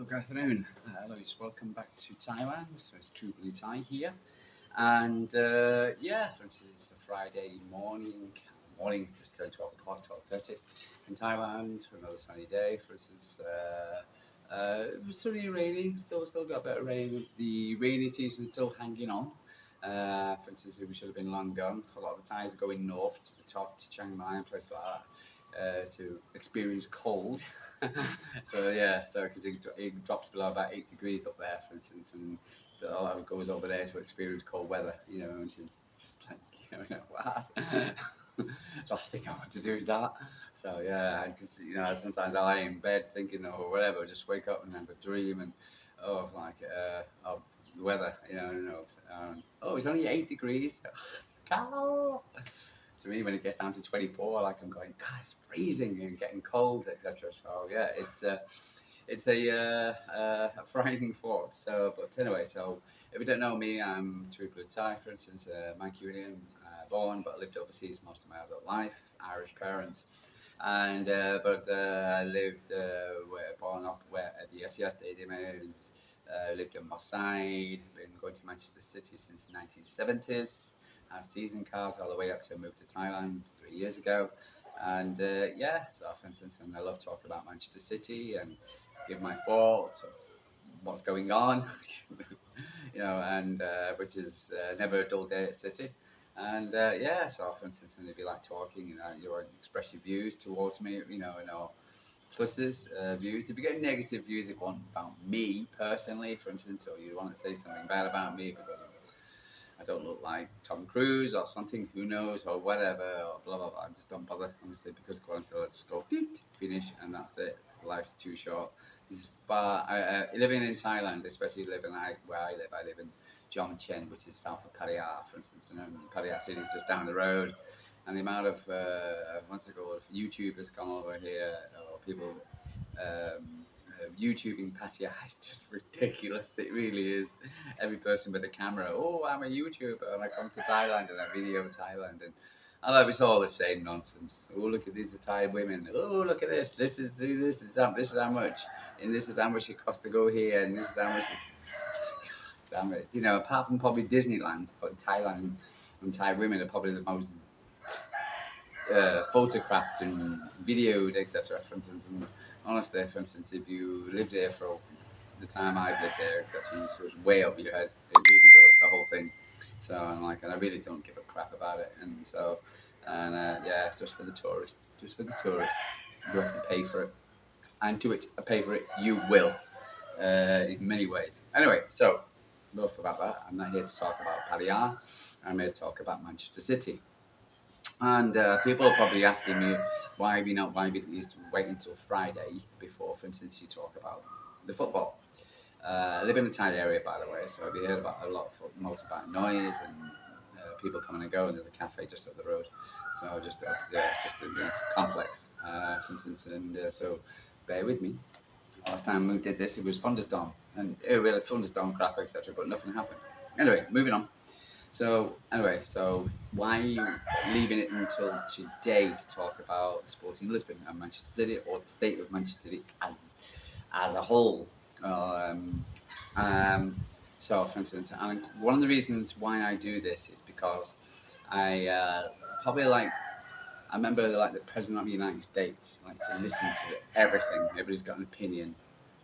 good afternoon. Hello, welcome back to Thailand. So it's True Blue Thai here, and for instance, it's the Friday morning. Morning just turned 12 o'clock, 12:30 in Thailand for another sunny day. For instance, it was sunny, raining. Still got a bit of rain. The rainy season is still hanging on. For instance, we should have been long gone. A lot of the Thais are going north to the top to Chiang Mai and places like that. To experience cold. So because it drops below about 8 degrees up there, for instance, and a lot of it goes over there to experience cold weather, which is just like, wow. Last thing I want to do is that. So I just, sometimes I lie in bed thinking or whatever, just wake up and have a dream and of the weather, oh, it's only 8 degrees. Cow. To me, when it gets down to 24, like I'm going, God, it's freezing and getting cold, etc. So it's a frightening thought. So, but anyway, so if you don't know me, I'm True Blue Thai, for instance, Mancunian, born, but lived overseas most of my adult life, Irish parents, and I lived born up where at the SES Stadium is. Lived in Moss Side, been going to Manchester City since the 1970s. Had season cards all the way up to move to Thailand 3 years ago. And so for instance, and I love talking about Manchester City and give my thoughts, what's going on, and which is never a dull day at City. And so for instance, and if you like talking, you express your views towards me, pluses, views. If you get negative views, if you want about me personally, for instance, or you want to say something bad about me because I don't look like Tom Cruise or something, who knows, or whatever, or blah blah blah. I just don't bother, honestly, because quite honestly, I just go finish, and that's it. Life's too short. But living in Thailand, especially where I live in Jom Chen, which is south of Pattaya, for instance, and Pattaya City is just down the road. And the amount of YouTubers come over here, or people YouTubing Pattaya is just ridiculous. It really is. Every person with a camera. Oh, I'm a YouTuber, and I come to Thailand and I video Thailand, and I know it's all the same nonsense. Oh, look at these Thai women. Oh, look at this. This is how much, and this is how much it costs to go here, and this is how much. Damn it! Apart from probably Disneyland, but Thailand and Thai women are probably the most photographed and videoed, etc. For instance, and honestly, for instance, if you lived here for the time I've lived there, etc., you just way over your head. It really does, the whole thing. So and I really don't give a crap about it. And so, it's just for the tourists. Just for the tourists, you have to pay for it, and to it, pay for it, you will, in many ways. Anyway, so enough about that. I'm not here to talk about Pattaya. I'm here to talk about Manchester City. And people are probably asking me why we at least wait until Friday before, for instance, you talk about the football. I live in a Thai area, by the way, so I've heard about a lot of motorbike noise and people coming and going. There's a cafe just up the road, so just in the complex, for instance. And so bear with me. Last time we did this, it was thunderstorm, and we had thunderstorm crap, etc., but nothing happened. Anyway, moving on. So why are you leaving it until today to talk about Sporting Lisbon and Manchester City, or the state of Manchester City as a whole? Um, um, so, for instance, and one of the reasons why I do this is because I probably like. I remember like the President of the United States likes to listen to everything. Everybody's got an opinion,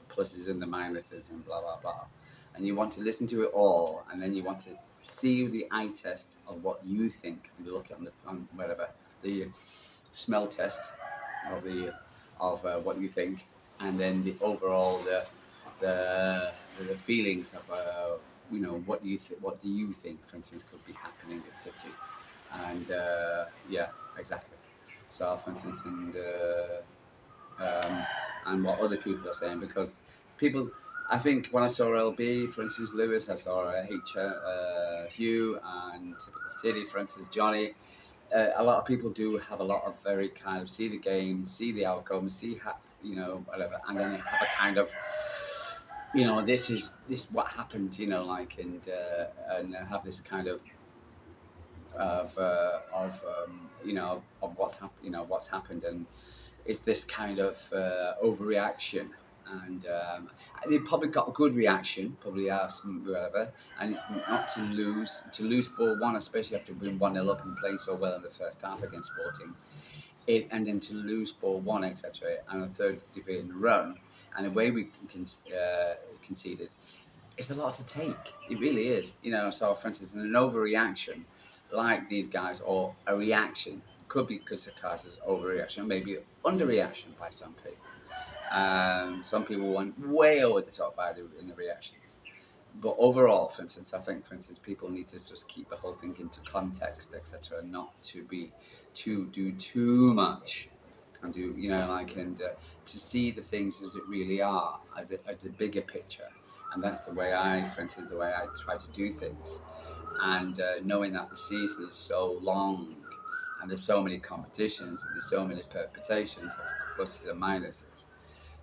pluses and the minuses and blah blah blah. And you want to listen to it all, and then you want to see the eye test of what you think. You look at on whatever the smell test of what you think, and then the overall the feelings of what do you think, for instance, could be happening at City, and exactly. So, for instance, and what other people are saying, because people, I think when I saw LB, for instance, Lewis, I saw Hugh, and Typical City, for instance, Johnny. A lot of people do have a lot of very kind of see the game, see the outcome, whatever, and then have a kind of, this what happened, and have this kind of what's happened, and it's this kind of overreaction, and they probably got a good reaction, probably have some whatever, and not to lose 4-1, especially after being 1-0 up and playing so well in the first half against Sporting, and then to lose 4-1, etc., and a third defeat in a row, and the way we conceded, it's a lot to take. It really is. So for instance, an overreaction, like these guys, or a reaction, could be because of Carter's overreaction, maybe underreaction by some people. Some people went way over the top by in the reactions. But overall, for instance, I think, for instance, people need to just keep the whole thing into context, etc., not to do too much, and to see the things as it really are, at the bigger picture, and that's the way for instance, the way I try to do things, and knowing that the season is so long, and there's so many competitions, and there's so many permutations of pluses and minuses.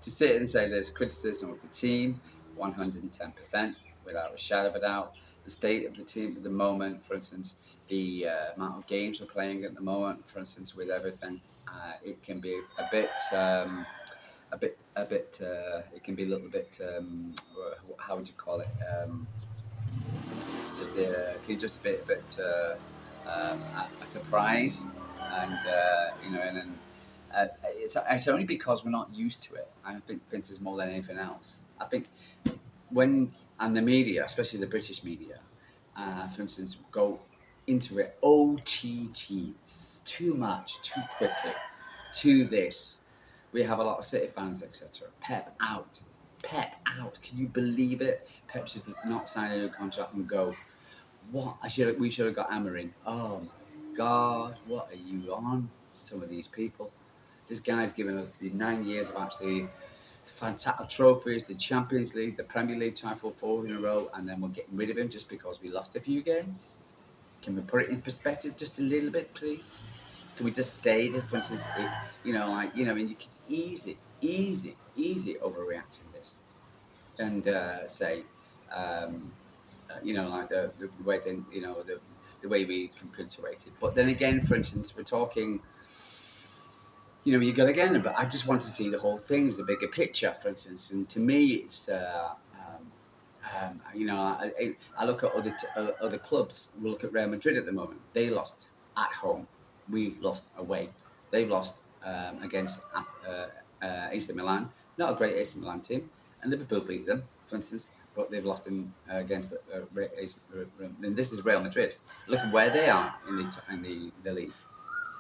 To sit and say there's criticism of the team, 110%, without a shadow of a doubt. The state of the team at the moment, for instance, the amount of games we're playing at the moment, for instance, with everything, it can be it can be a little bit, how would you call it? Just a bit a surprise, and it's only because we're not used to it. I think Vince is more than anything else. I think and the media, especially the British media, for instance, go into it OTTs too much, too quickly, to this. We have a lot of City fans, etc. Pep out. Pep out. Can you believe it? Pep should not sign a new contract and go. What? We should have got Amarin. Oh my God, what are you on? Some of these people. This guy's given us the 9 years of absolutely fantastic trophies, the Champions League, the Premier League title 4 in a row, and then we're getting rid of him just because we lost a few games. Can we put it in perspective just a little bit, please? Can we just say that, for instance, and you could easy overreacting this, and say, like the way the way we can punctuate it. But then again, for instance, we're talking. You got again, but I just want to see the whole thing, the bigger picture, for instance. And to me, it's I look at other clubs. We look at Real Madrid at the moment. They lost at home. We lost away. They've lost against AC Milan. Not a great AC Milan team, and Liverpool beat them, for instance. But they've lost against and this is Real Madrid. Look at where they are in the league.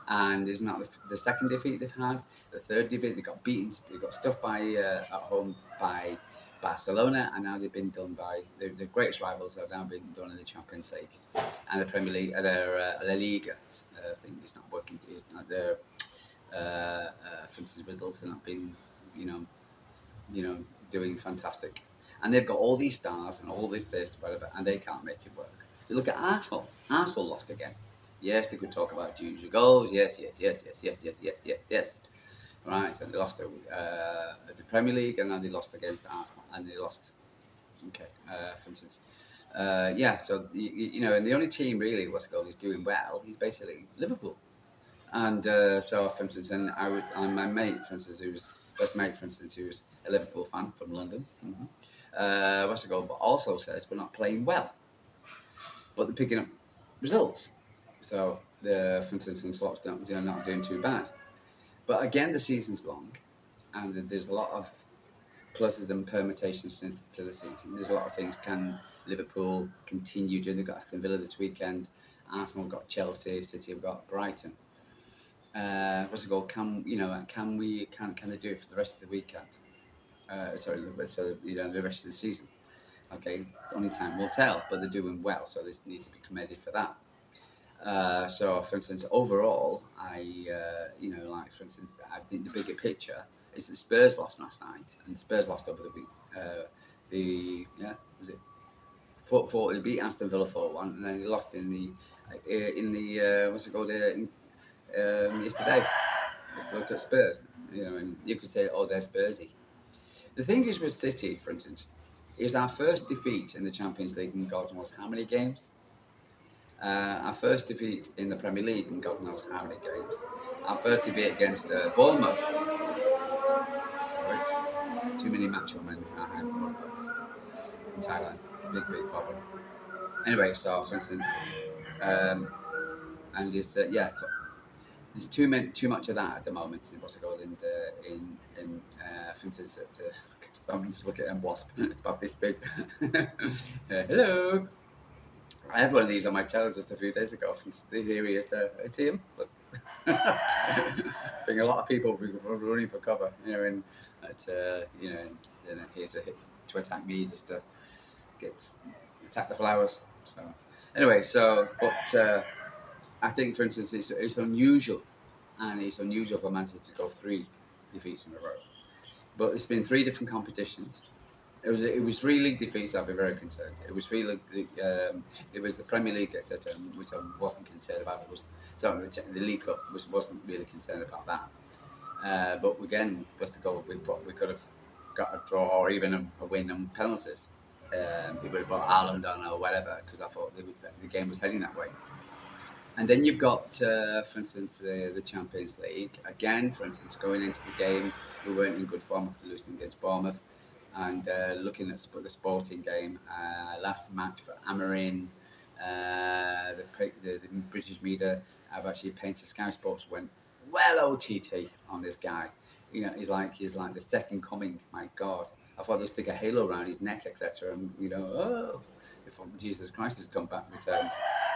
And isn't that the second defeat they've had? The third defeat, they got beaten, they got stuffed at home by Barcelona, and now they've been done by the greatest rivals have now been done in the Champions League and the Premier League. Their La Liga thing is not working. It's not their for instance, results have not been doing fantastic, and they've got all these stars and all this whatever, and they can't make it work. You look at Arsenal. Arsenal lost again. Yes, they could talk about junior goals. Yes. Right, so they lost the Premier League, and then they lost against Arsenal, and they lost. Okay, for instance, So and the only team really what's called is doing well. He's basically Liverpool, and so for instance, and my mate, for instance, best mate, for instance, who's a Liverpool fan from London. What's it called? But also says we're not playing well, but they're picking up results. So for instance, in slots, they're not doing too bad. But again, the season's long, and there's a lot of pluses and permutations to the season. There's a lot of things. Can Liverpool continue doing? They've got Aston Villa this weekend. Arsenal have got Chelsea. City have got Brighton. What's it called? Can they do it for the rest of the weekend? The rest of the season. Okay, only time will tell. But they're doing well, so they need to be commended for that. So, for instance, overall, for instance, I think the bigger picture is that Spurs lost last night, and Spurs lost over the week. Was it 4-4? They beat Aston Villa 4-1, and then they lost in the what's it called yesterday. Let's look at Spurs, and you could say, oh, they're Spursy. The thing is with City, for instance, is our first defeat in the Champions League in God knows how many games. Our first defeat in the Premier League in God knows how many games. Our first defeat against Bournemouth. Sorry. Too many macho men behind roadblocks in Thailand. Big problem. Anyway, so for instance, um, and just there's too much of that at the moment in what's it called in for instance, someone just look at a wasp. It's about this big. Hello. I had one of these on my channel just a few days ago. From here he is there. I see him. Look. I think a lot of people were running for cover, and here to attack me, just to get attack the flowers. So anyway, I think, for instance, it's unusual, and it's unusual for Man City to go 3 defeats in a row. But it's been 3 different competitions. It was 3 league defeats. I'd be very concerned. It was it was the Premier League, etc., which I wasn't concerned about. The League Cup wasn't really concerned about that. But again, just to go, we could have got a draw or even a win on penalties. We would have brought Ireland on or whatever, because I thought the game was heading that way. And then you've got, for instance, the Champions League. Again, for instance, going into the game, we weren't in good form after losing against Bournemouth. And looking at the Sporting game, last match for Amarin, the British media have actually painted Sky Sports went well OTT on this guy. He's like the second coming. My God, I thought they'd stick a halo around his neck, etc. And if Jesus Christ has come back, returned,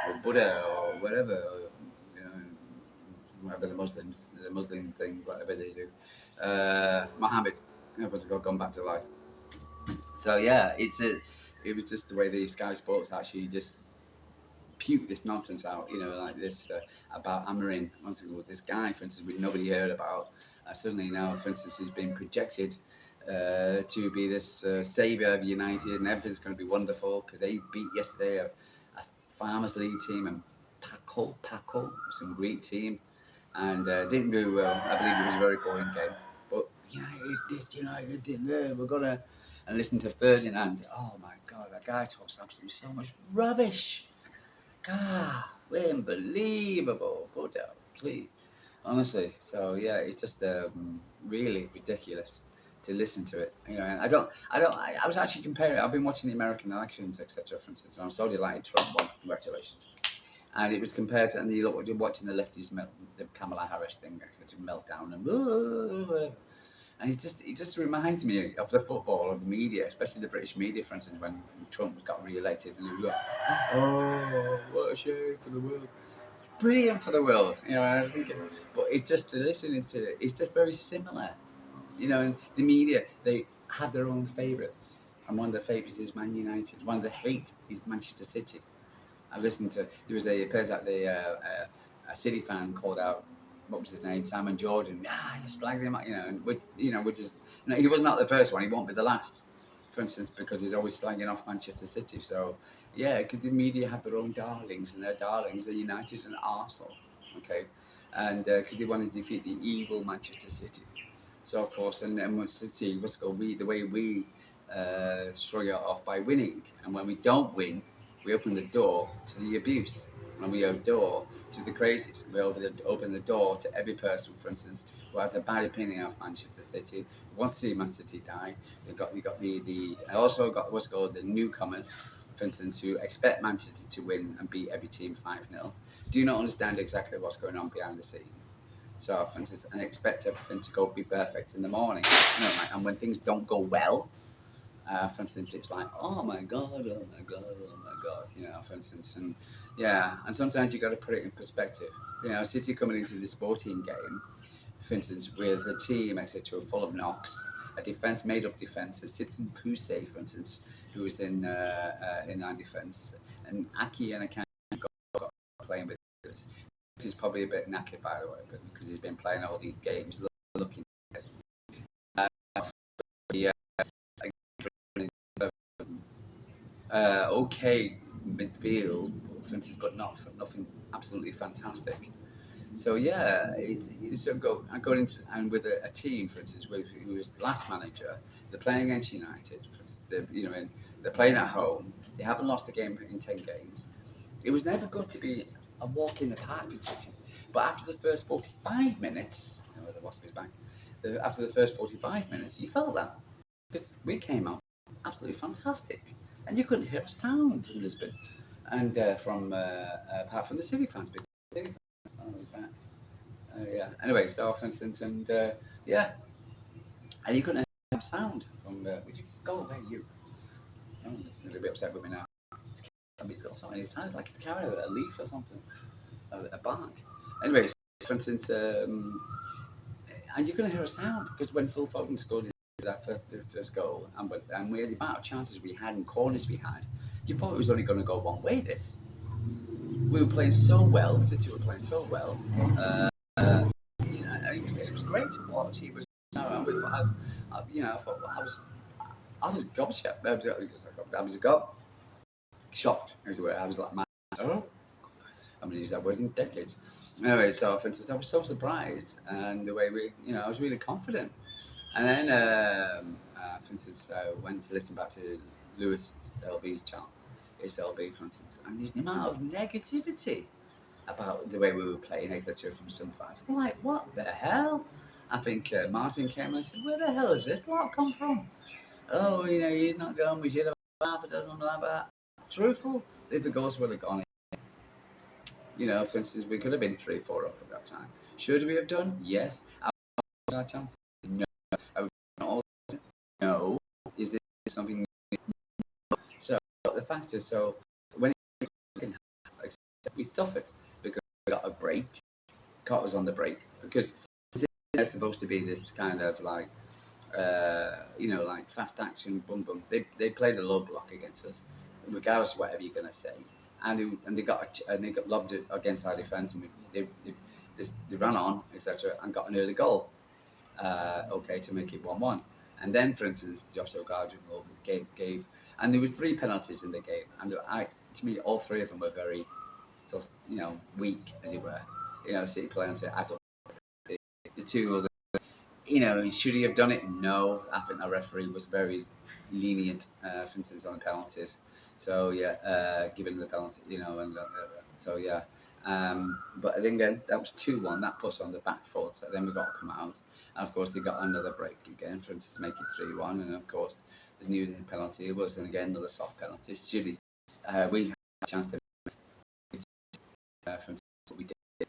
or Buddha, or whatever, whatever the Muslim thing, whatever they do, Muhammad, was gone back to life. So yeah, it was just the way the Sky Sports actually just puke this nonsense out, like this about Amarin. Once ago, this guy, for instance, nobody heard about. Suddenly now, for instance, he's been projected to be this saviour of United, and everything's going to be wonderful because they beat yesterday a Farmers League team, and Paco, some Greek team, and didn't do well. I believe it was a very boring game. But United didn't there. We're gonna. And listen to Ferdinand. Oh my God, that guy talks absolutely so much rubbish. God, unbelievable. Put out, please. Honestly, so yeah, it's just really ridiculous to listen to it. And I was actually comparing. I've been watching the American elections, etc. For instance, and I'm so delighted Trump won. Congratulations. And it was compared to, and you're watching the lefties, the Kamala Harris thing, etc. Meltdown and. And it just reminds me of the football, of the media, especially the British media, for instance, when Trump got re-elected, and we got, oh, what a shame for the world. It's brilliant for the world, And I was thinking, but it's just listening to it. It's just very similar, And the media, they have their own favourites, and one of the favourites is Man United. One of the hate is Manchester City. I've listened to. There was a a City fan called out. What was his name? Simon Jordan. You slagged him, which is, he was not the first one. He won't be the last, for instance, because he's always slagging off Manchester City. So, yeah, because the media have their own darlings, and their darlings are United and Arsenal, okay, and because they want to defeat the evil Manchester City. So of course, and then when City, the way we shrug it off by winning, and when we don't win, we open the door to the abuse. And we open the door to the crazies. We open the door to every person, for instance, who has a bad opinion of Manchester City, who wants to see Man City die. I also got what's called the newcomers, for instance, who expect Man City to win and beat every team 5-0. Do not understand exactly what's going on behind the scenes. So, for instance, and expect everything to be perfect in the morning. And when things don't go well, for instance, it's like, oh my God, for instance, and sometimes you got to put it in perspective. City coming into the Sporting game, for instance, with a team, etc., full of knocks, a made-up defence, a Sipton Poussey, for instance, who was in our defence, and Aki and Akan got playing with us. He's probably a bit knackered, by the way, but because he's been playing all these games, looking at okay midfield, for instance, but nothing absolutely fantastic. So yeah, I'm going into and with a team, for instance, who was the last manager. They're playing against United. For instance, they're playing at home. They haven't lost a game in 10 games. It was never going to be a walk in the park for City. But after the first 45 minutes, the wasp is back. After the first 45 minutes, you felt that. because we came out absolutely fantastic, and you couldn't hear a sound in Lisbon, and from apart from the City fans, because City fans, yeah. Anyway, so for instance, and yeah, and you couldn't hear a sound from. Would you go away, you? Oh, he's a little bit upset with me now. He's got something in his hand, like he's carrying a leaf or something, a bark. Anyway, so for instance, and you're going to hear a sound because when Phil Foden scored that first goal, and we had the amount of chances we had and corners we had, you thought it was only going to go one way. This we were playing so well. City were playing so well. You know, it was great to watch. He was, you know, I thought well, I was gobshite. I was shocked. As it were. I was like, man, oh, I haven't used that word in decades. Anyway, so for instance, I was so surprised, and the way we, you know, I was really confident. And then, for instance, I went to listen back to Lewis LB's channel, SLB, for instance, and the amount of negativity about the way we were playing, etc., from some fans. I'm like, what the hell? I think Martin came and said, where the hell has this lot come from? Oh, you know, he's not going, we should have half a dozen, blah, blah. Truthful, if the goals would have gone in. You know, for instance, we could have been 3-4 up at that time. Should we have done? Yes. Our chance? No. Are we all? No. Is this something? So the fact is, so when we suffered because we got a break, caught us on the break because it's supposed to be this kind of like, you know, like fast action, boom boom. They played a low block against us, regardless of whatever you're gonna say, and they got lobbed it against our defence, and they ran on, etc., and got an early goal. Okay, to make it 1-1. And then, for instance, Joshua Gardner gave, and there were 3 penalties in the game, and to me, all 3 of them were very, so you know, weak as it were. You know, City penalty. I thought the 2 other, you know, should he have done it? No, I think the referee was very lenient, for instance, on the penalties. So yeah, giving the penalty, you know, and so yeah. But then again, that was 2-1. That puts on the back foot. So then we got to come out, and of course they got another break again, for instance, to make it 3-1. And of course, the new penalty was, and again another soft penalty. Should we had a chance to, for instance, what we did,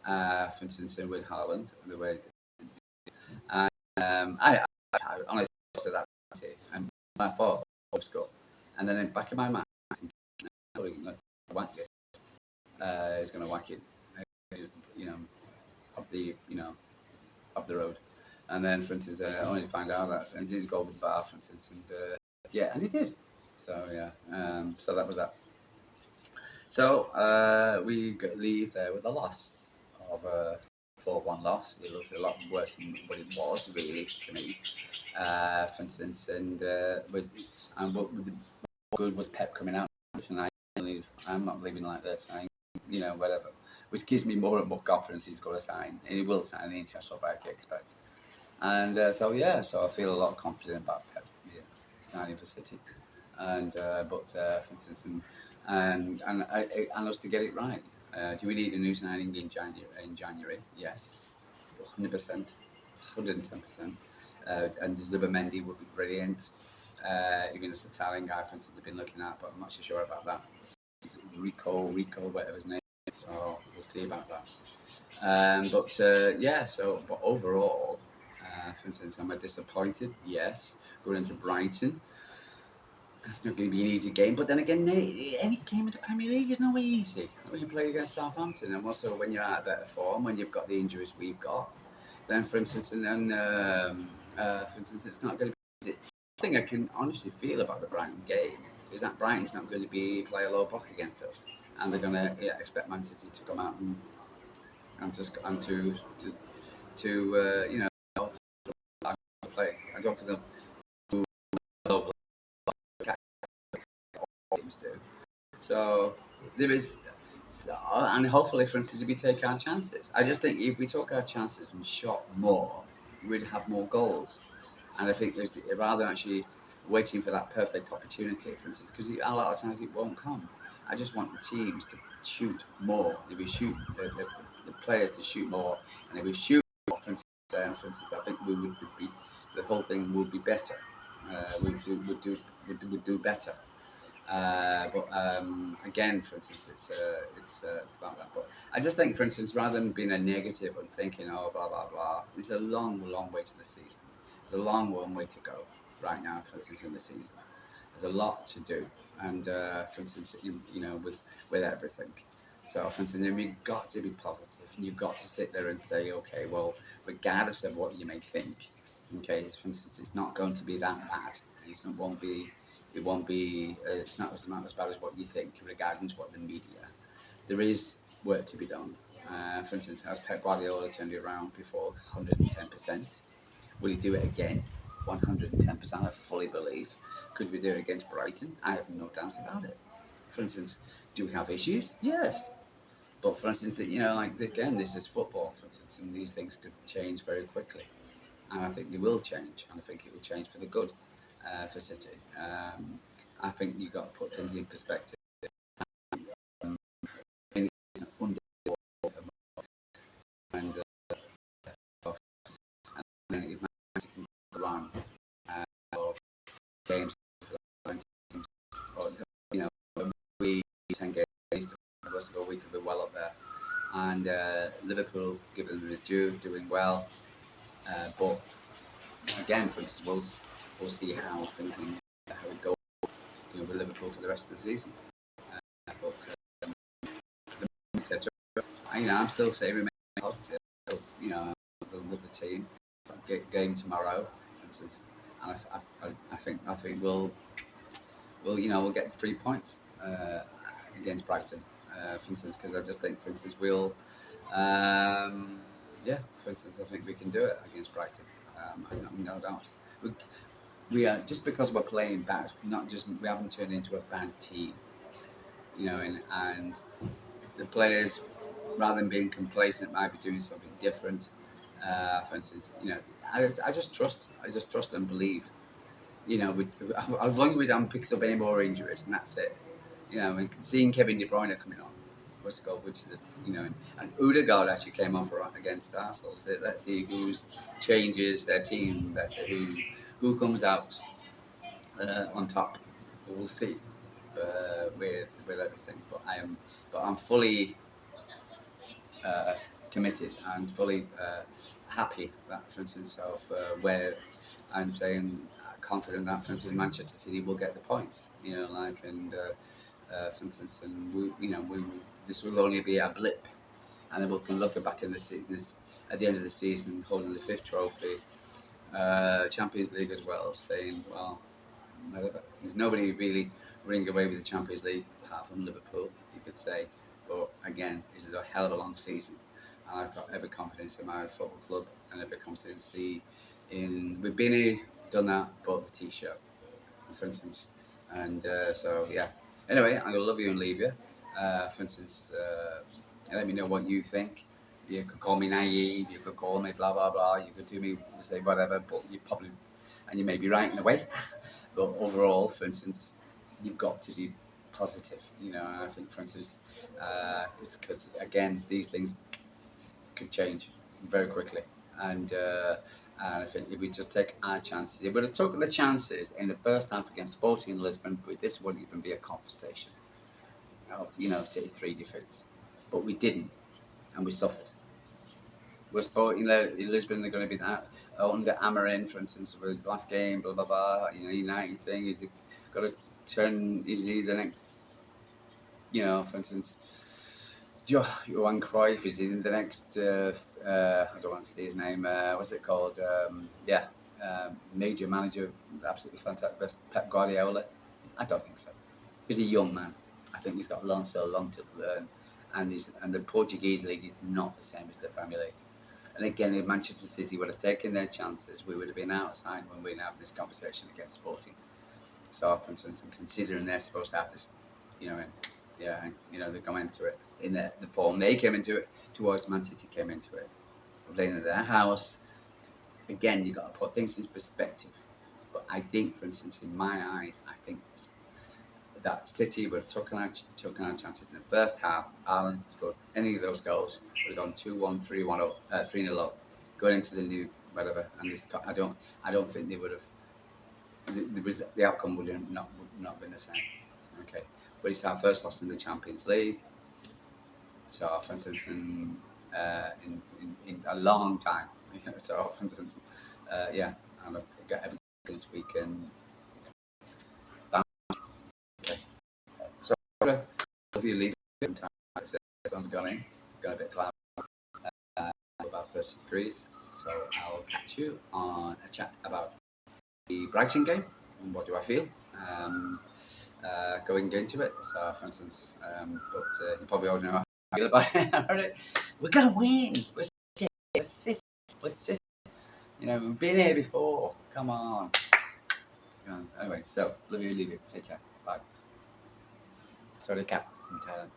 for instance, with Haaland, the way. I honestly to that penalty, and I thought score, and then in the back of my mind, I'm thinking, like, whack this. He's going to whack it, you know, up the, you know, up the road. And then, for instance, I only find out that he did go over the bar, for instance, and yeah, and he did. So yeah, so that was that. So we leave there with a loss of a 4-1 loss. It looked a lot worse than what it was, really, to me. For instance, and what good was Pep coming out? And I'm not leaving like this. You know, whatever. Which gives me more and more confidence he's going to sign, and he will sign the international back, I expect. And so yeah, so I feel a lot confident about Pep's signing for City, and for instance, and us to get it right. Do we need a new signing in January? Yes, 100%, 110%. And Zubimendi would be brilliant. Even as Italian guy, for instance, they've been looking at, but I'm not so sure about that. Rico, whatever his name is. So we'll see about that. Yeah, so but overall, for instance, am I disappointed? Yes. Going into Brighton, it's not going to be an easy game. But then again, any game in the Premier League is no way easy. When you play against Southampton, and also when you're out of better form, when you've got the injuries we've got, then for instance, it's not going to be. The thing I can honestly feel about the Brighton game is that Brighton's not going to play a low block against us, and they're going to expect Man City to come out and you know, play. I don't think they'll teams do. So there is, and hopefully, for instance, if we take our chances, I just think if we took our chances and shot more, we'd have more goals. And I think there's rather than actually waiting for that perfect opportunity, for instance, because a lot of times it won't come. I just want the teams to shoot more. If we shoot the players to shoot more, and if we shoot more, for instance, I think we would be the whole thing would be better. would do better. But again, for instance, it's about that. But I just think, for instance, rather than being a negative and thinking, oh, blah blah blah, it's a long way to the season. It's a long way to go right now. For instance, in the season, there's a lot to do, and for instance, you know, with everything. So, for instance, you've got to be positive. You've got to sit there and say, okay, well, regardless of what you may think, okay, for instance, it's not going to be that bad. It won't be. It's not as bad as what you think, regarding to what the media. There is work to be done. For instance, has Pep Guardiola turned it around before 110%? Will he do it again? 110%, I fully believe. Could we do it against Brighton? I have no doubt about it. For instance, do we have issues? Yes. But for instance, you know, like again, this is football, for instance, and these things could change very quickly. And I think they will change, and I think it will change for the good for City. I think you've got to put things in perspective. And then if Man City can run or games for the teams, or you know, we 10 games to us ago, we could be well up there. And Liverpool, given them the due, doing well. But again, for instance, we'll see how it goes, you know, with Liverpool for the rest of the season. But etc. You know, I'm still saying remain positive. You know, with the team, game tomorrow, for instance, and I think we'll get 3 points against Brighton, for instance, because I just think, for instance, yeah, for instance, I think we can do it against Brighton. I have no doubt. We are just because we're playing bad, not just we haven't turned into a bad team, you know, and the players, rather than being complacent, might be doing something different. For instance, you know, I just trust and believe. You know, as long as we don't pick up any more injuries, and that's it. You know, and seeing Kevin De Bruyne coming on, what's the goal? Which is, you know, and Odegaard actually came off against Arsenal. So let's see who changes their team better, who comes out on top. We'll see with everything. But I'm fully committed and fully happy that, for instance, of where I'm saying confident that, for instance, Manchester City will get the points. You know, like for instance, and this will only be a blip, and then we can look back in this at the end of the season, holding the fifth trophy, Champions League as well, saying, well, there's nobody really running away with the Champions League apart from Liverpool, you could say. But again, this is a hell of a long season, and I've got every confidence in my football club and every confidence we've been here, done that, bought the T-shirt, for instance, and so yeah. Anyway, I'm gonna love you and leave you. For instance, let me know what you think. You could call me naive, you could call me blah blah blah, you could do me say whatever, but you probably, and you may be right in a way. But overall, for instance, you've got to be positive. You know, I think, for instance, it's because again, these things could change very quickly, and I think if we just take our chances, if we'd have taken the chances in the first half against Sporting Lisbon, this wouldn't even be a conversation. You know, City 3 defeats, but we didn't, and we suffered. We're Sporting Lisbon. They're going to be under Amarin, for instance, for his last game. Blah blah blah. You know, United thing. Is he got to turn? Is he the next? You know, for instance, Johan Cruyff. Is he the next? I don't want to say his name. What's it called? Major manager, absolutely fantastic. Best Pep Guardiola. I don't think so. He's a young man. I think he's got still long to learn, and the Portuguese league is not the same as the Premier League. And again, if Manchester City would have taken their chances, we would have been outside when we're having this conversation against Sporting. So, for instance, considering they're supposed to have this, you know, they come into it in the form they came into it towards Man City came into it, playing at their house. Again, you've got to put things into perspective. But I think, for instance, in my eyes, I think that City would have taken our chances in the first half. Alan scored any of those goals, would have gone 2-1, 3-1 up, 3-0 up, going into the new whatever. And I don't think they would have the outcome would not been the same. Okay, but it's our first loss in the Champions League. So, for instance, in a long time. So, for instance, yeah, and I've got everything this weekend. Okay. So, if you leave in time, the sun's gone in, got a bit cloudy, about 30 degrees. So, I'll catch you on a chat about the Brighton game and what do I feel going into it. So, for instance, but you probably already know how I feel about it. We're gonna win. We're City. You know, we've been here before. Come on. Anyway, so love you, leave you. Take care. Bye. Sorry, cat from Thailand.